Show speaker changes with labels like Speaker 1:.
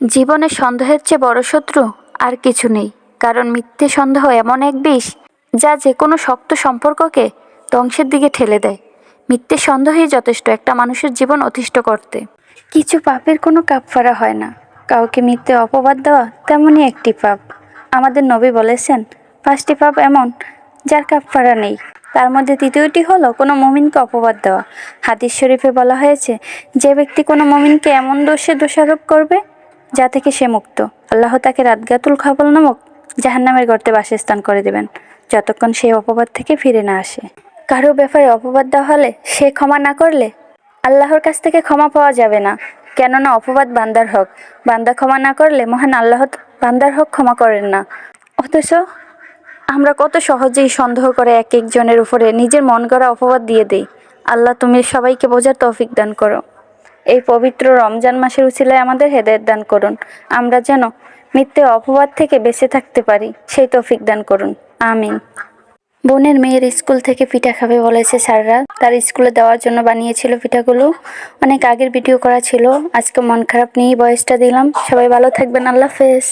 Speaker 1: জীবনে সন্দেহের চেয়ে বড় শত্রু আর কিছু নেই। কারণ মিথ্যে সন্দেহ এমন এক বিষ যা যে কোনো শক্ত সম্পর্ককে ধ্বংসের দিকে ঠেলে দেয়। মিথ্যে সন্দেহই যথেষ্ট একটা মানুষের জীবন অতিষ্ঠ করতে। কিছু পাপের কোনো কাফফারা হয় না। কাউকে মিথ্যে অপবাদ দেওয়া তেমনই একটি পাপ। আমাদের নবী বলেছেন, 5টি পাপ এমন যার কাফফারা নেই। তার মধ্যে তৃতীয়টি হলো কোনো মুমিনকে অপবাদ দেওয়া। হাদিস শরীফে বলা হয়েছে, যে ব্যক্তি কোনো মুমিনকে এমন দোষে দোষারোপ করবে যা থেকে সে মুক্ত, আল্লাহ তাকে রাতগাতুল খাবল নামক জাহান্নামের গর্তে বাসস্থান করে দেবেন, যতক্ষণ সেই অপবাদ থেকে ফিরে না আসে। কারো ব্যাপারে অপবাদ দেওয়া হলে সে ক্ষমা না করলে আল্লাহর কাছ থেকে ক্ষমা পাওয়া যাবে না। কেননা অপবাদ বান্দার হক, বান্দা ক্ষমা না করলে মহান আল্লাহ বান্দার হক ক্ষমা করেন না। অথচ আমরা কত সহজেই সন্দেহ করে এক একজনের উপরে নিজের মন গড়া অপবাদ দিয়ে দেই। আল্লাহ তুমি সবাইকে বোঝার তৌফিক দান করো। এই পবিত্র রমজান মাসের উছিলায় আমাদের হেদায়েত দান করুন। আমরা যেন মিথ্যে অপবাদ থেকে বেঁচে থাকতে পারি, সেই তৌফিক দান করুন। আমিন। বোনের মেয়ের স্কুল থেকে পিঠা খাবে বলেছে স্যাররা। তার স্কুলে দেওয়ার জন্য বানিয়েছিল পিঠাগুলো। অনেক আগের ভিডিও করা ছিল, আজকে মন খারাপ নিয়েই ভয়েসটা দিলাম। সবাই ভালো থাকবেন, আল্লাহ হাফেজ।